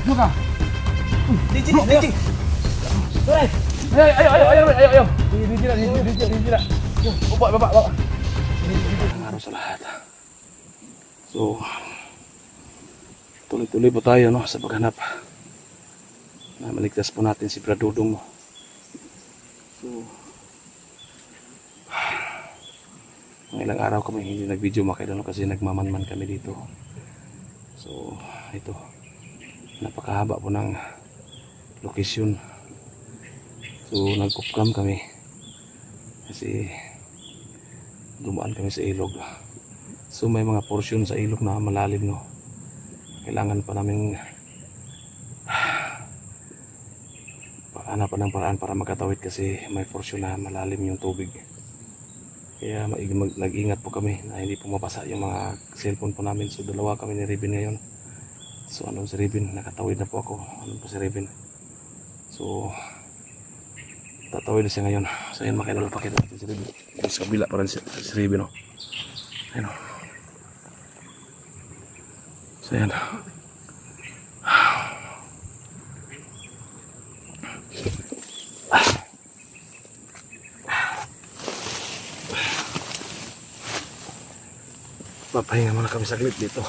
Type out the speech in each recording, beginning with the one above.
Buka. Dijik, dijik. Tuan. Ayo. Di sila. Bapak. Araw sa lahat. So, tuloy-tuloy po tayo no, sa paghanap na maligtas po natin si Brad Dudong. No? So, ng ilang araw kami hindi nag-video mga kaidol kasi nagmamanman kami dito. So, ito. Napakahaba po ng location. So, nag-off-cam kami kasi dumaan kami sa ilog. So may mga portion sa ilog na malalim no. Kailangan pa namin hanapan ng paraan para makatawid kasi may portion na malalim yung tubig. Kaya nag-ingat po kami na hindi po mabasa yung mga cellphone po namin. So dalawa kami ni Ribin ngayon. So anong si Ribin? Nakatawid na po ako. Anong po si Ribin? So tatawid na siya ngayon. So yun makilala pa kita natin si Ribin. Sa kabila pa rin si Ribin no. Ayun o. So yan. Papahinga muna kami saglit dito.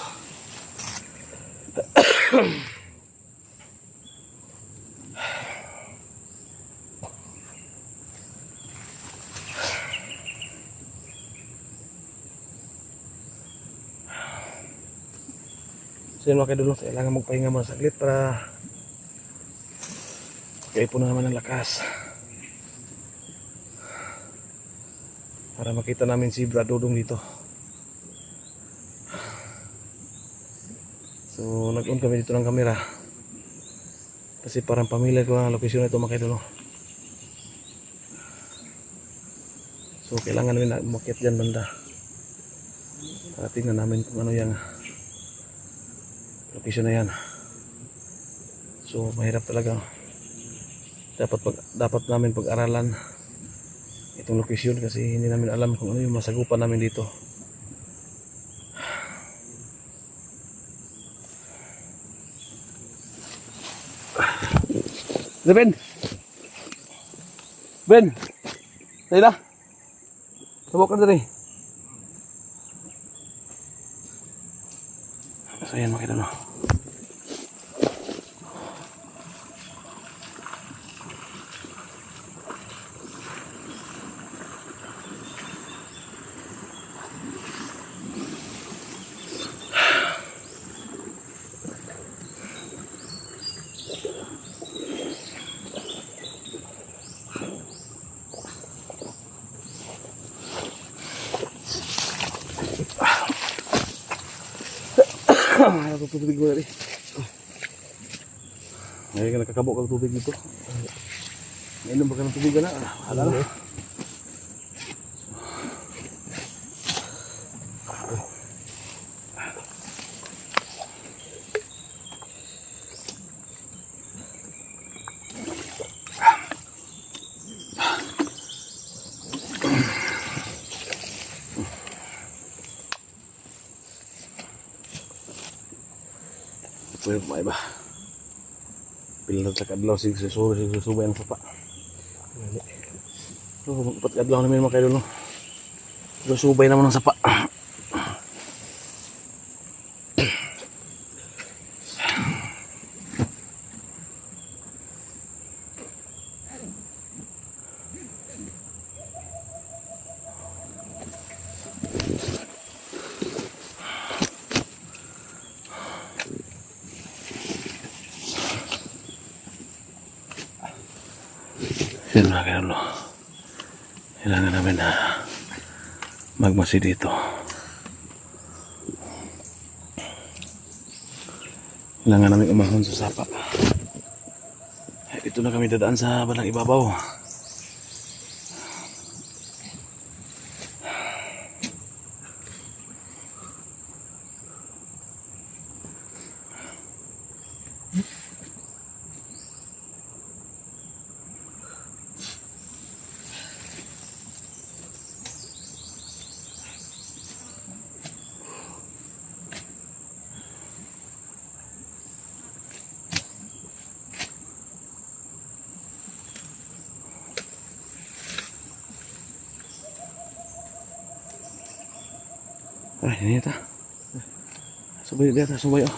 So yun mga kaidol, kailangan magpahinga muna saglit para kayo po naman ang lakas para makita namin si Brad Dudong dito. So nag-on kami dito ng camera kasi parang pamilyar ko ang location na ito mga kaidol. So kailangan namin umakyat dyan banda para tingnan namin kung ano yung location na yan. So mahirap talaga. Dapat namin pag-aralan itong location kasi hindi namin alam kung ano yung masagupan namin dito. Ben, tayo na. Sabok ka na rin. So yan makita no. Ano tubig mo rin? Ngayon ka nakakabok ang tubig dito. Ngayon ba ka ng tubig na? Hala na. Pwede pa iba. Pilar sa kadlaw susubay ang sapa. So magpat kadlaw namin mga kaidol no. Susubay naman ang sapa. Yan mga kaidol. Kailangan namin na magmasi dito. Kailangan namin umahon sa sapa. Dito na kami dadaan sa balang ibabaw. Ay, ini ta. Subay dia ta, subay oh.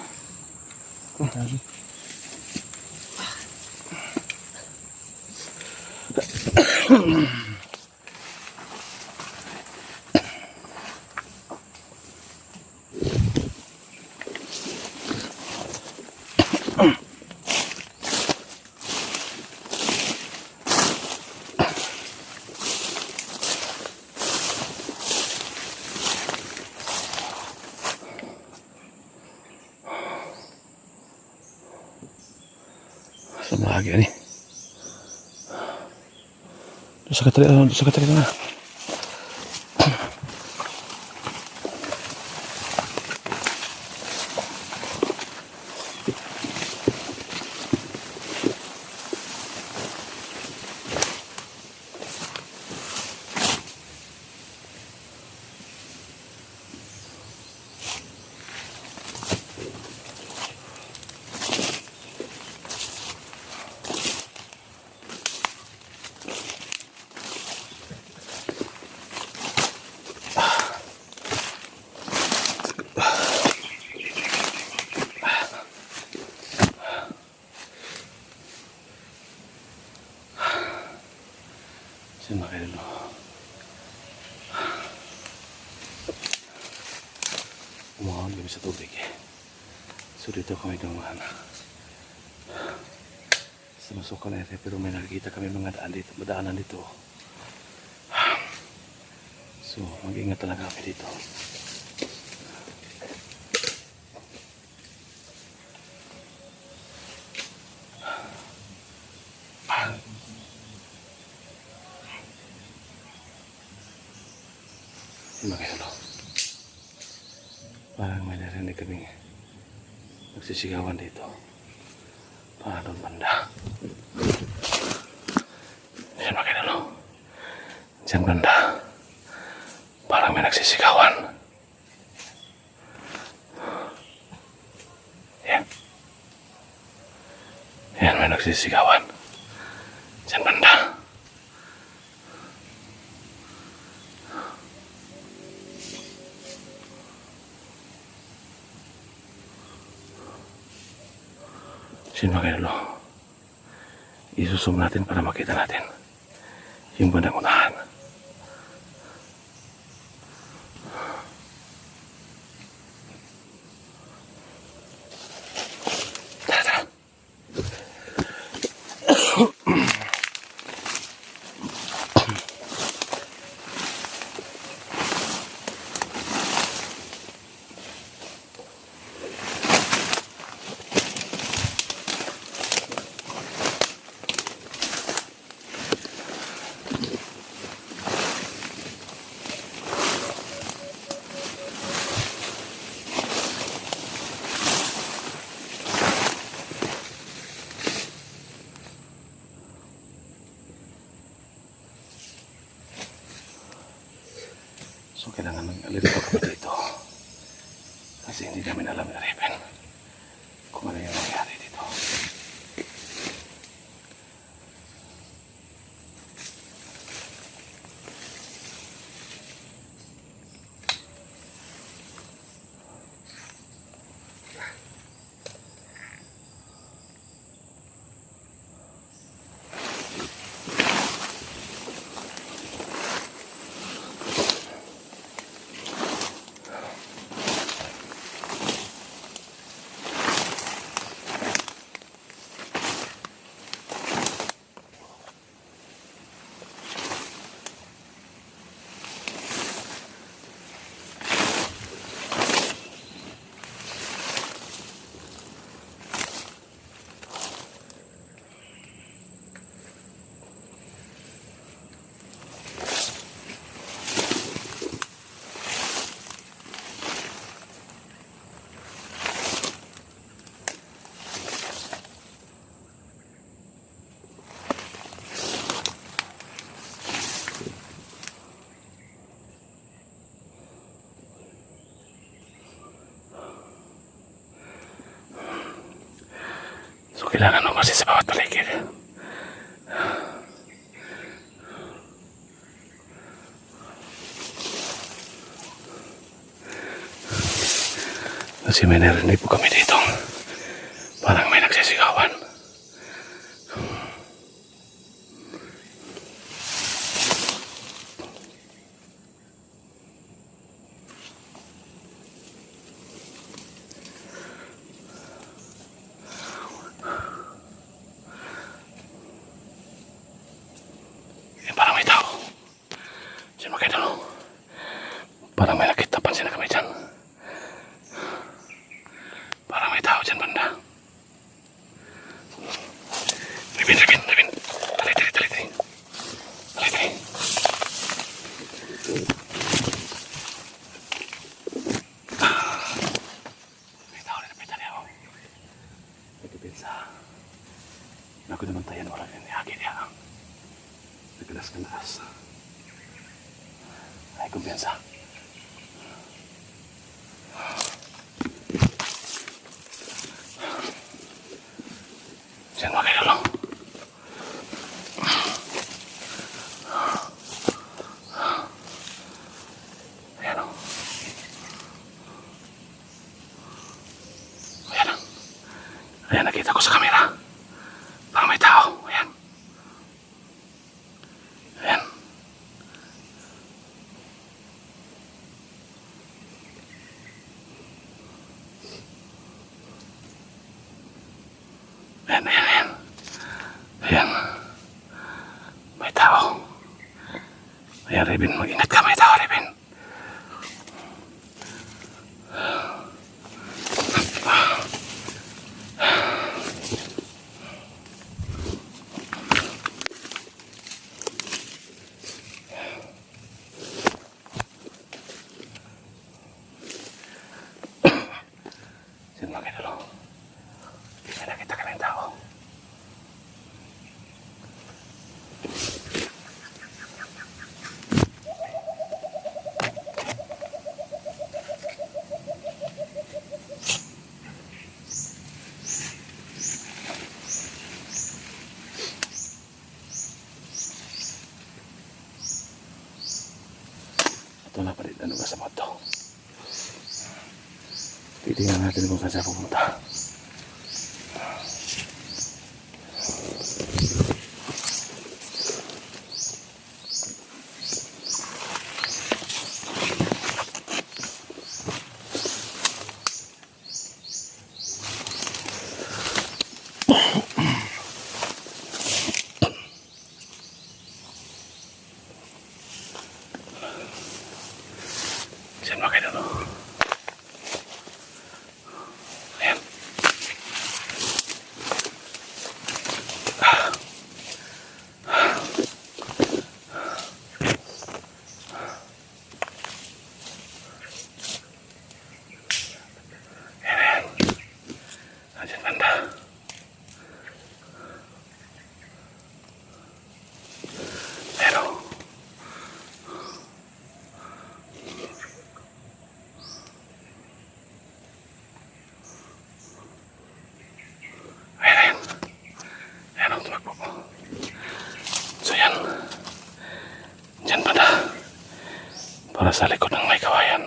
Sa bahagi ni. Doon sa katri na. Sino kayo dito? Umahon kami sa tubig eh. So dito kami dumaan. Sa masukan na ito pero may nakikita kami mga daanan dito. So mag-ingat talaga kami dito. Magkano? Parang may narinig kami nagsisigawan dito. Parang doon banda. Diyan magkano? Diyan banda. Parang may nagsisigawan. Yan. Yan, may nagsisigawan. Diyan banda. Sino kayo lo? Isusum natin para makita natin yung bandang unahan. Tara. So kailangan mag-alito kami dito. Kasi hindi namin alam na Raven kung ano yung nangyari dito. So kailangan mo kasi sa bawat paligid. Kasi may narinig po kami dito. Parang may nagsisigawan. Parang may tao. Diyan mga idol. Parang may nakita, pansin na kami dyan. Parang may tao dyan banda. Ribin. Tali. May tao rin, napita niya ako. Nagkipinsa. Naku naman tayo na wala rin nihagi niya. Nagkalas. Ay, kumpiyansa. Diyan mga kayo lang. Ayan o. Ayan, nakita ko sa kamera. Parang may tao. Ayan. Ayan. May tao. Ayan, Ribin. Mag-ingat ka. May tao, Ribin. Diyan mga idol. May nakita kami ng tao. Ito na pa rin, ano ba sa moto? Titingnan natin kung saan siya pupunta. Diyan mga kayo, no? Ayan. Ayan. Diyan banda. Pero so yan. Diyan banda. Para sa likod ng may kawayan.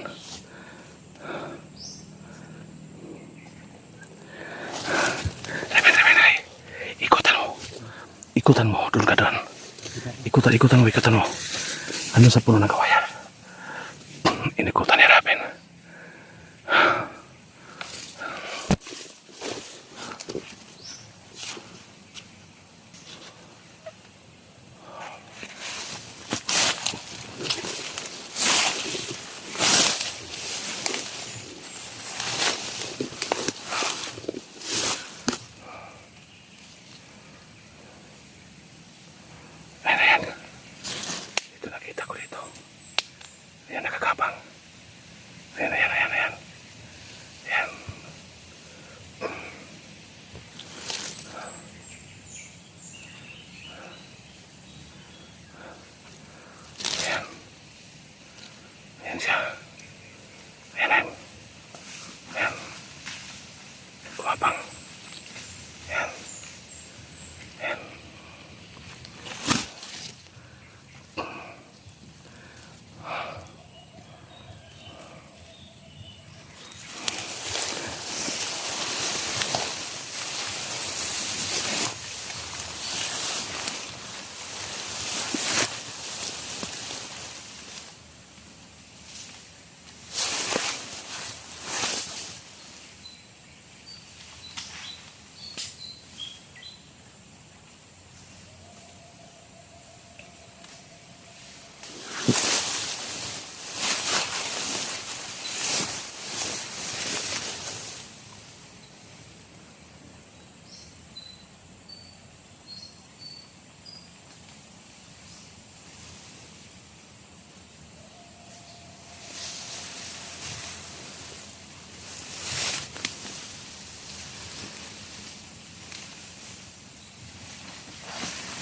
Reben, ay. Ikutan mo. Doon ka doon. Ikutan mo. Ano sa puno ng kawayan? Inikutan ni Reben. Ayan. Ito nakita ko dito.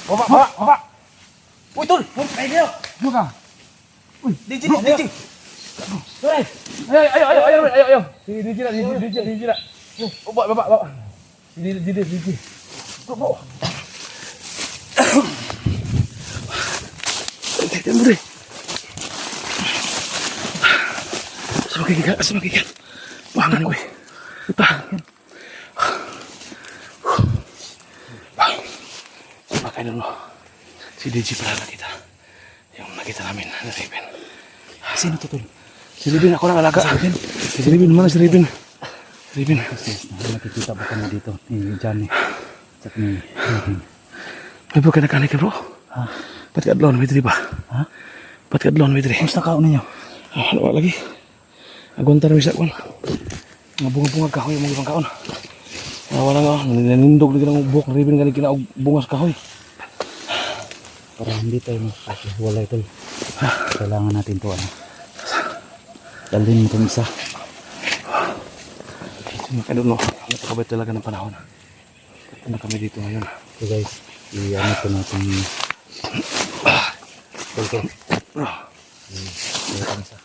Baba. Uy, tol! Ay, kayo! Buka. DJ, DJ! Turay! Ayo. DJ na. Baba. DJ. Baba. Tingnan mo rin. Asa magigigat. Pangan ko eh. Puta. Sabakay na no. Si DJ pala nakita. Yung nakita namin na Raven. Sino to, tol? Si Raven, ako nang alaga. Si Raven, mana si Raven? Raven. Nakikita ba kami dito ni Johnny? At ni Raven. May bro ka nakanik ka bro? Ha? Pati adlon, may diri ba? Ha? Pati adlon, may diri. Kamusta kaon ninyo? Ano lagi? Agunta na sa kwan. Mga bunga-bunga kahoy yung mga ibang kaon. Wala nga, nanindog na ng buhok ng Raven galing kinabunga sa kahoy. Para hindi tayo magkasiwalay, tol. Kailangan natin to, ano. Dalhin mo itong isa. I don't know, napakabait talaga ng panahon. Ito na kami dito ngayon. So guys, i-ano ko natin. Okay. Dalhin isa.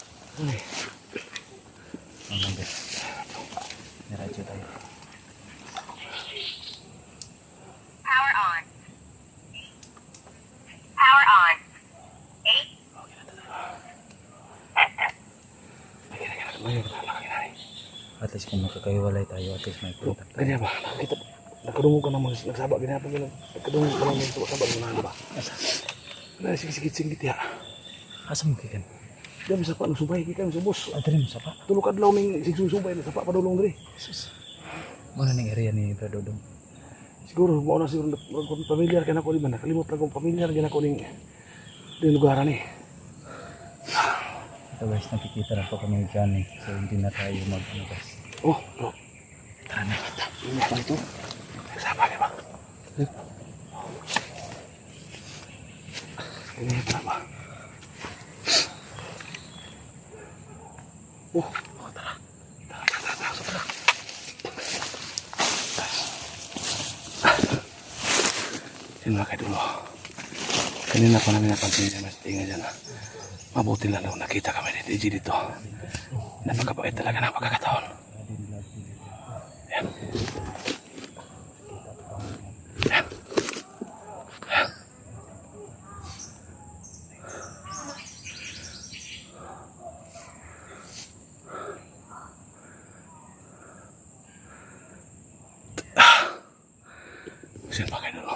Ang guys. Niradyo tayo. Power on. Power on. 8. At least kung makakaiwalay tayo, at least may punta. Ganyan ba? Nakita, nagkadungog ka ng mga nagsaba. Ganyan pa ganyan. Nagkadungog ka ng mga nagsaba. Ganyan ba? Wala, sigit-sigit ya. Asa mo kikan? Diyan sa pa, nusubay. Kita sa bus. Adre mo sa pa? Tulog adlaw ng sigsusubay. Sa pa padulong diri. Sus. Muna ng area ni Bradodong. Siguro, mauna siguro pamilyar ka na ko. Di ba? Nakalimot lang kung pamilyar ka na ko ng lugaran eh. Ito guys, nakikita na po kami dyan eh. So hindi na tayo mag-ano guys. Oh, bro. Tara na. Ini apa itu? Siapa ya, Pak? Ini berapa? Tara. Sinakay dulu. Kanina pa namin napansin niya, mas tingnan dyan. Mabuti lang daw nakita kami ni DJ dito. Napakabait talaga ng pagkakataon. Yan. Yan. Saan pa kayo dulu?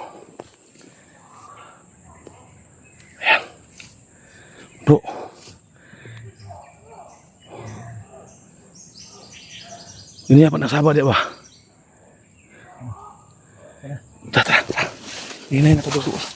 Ayan. Bro. Ini apa nak sabar dia, Pak? Tara. Ini nak terus.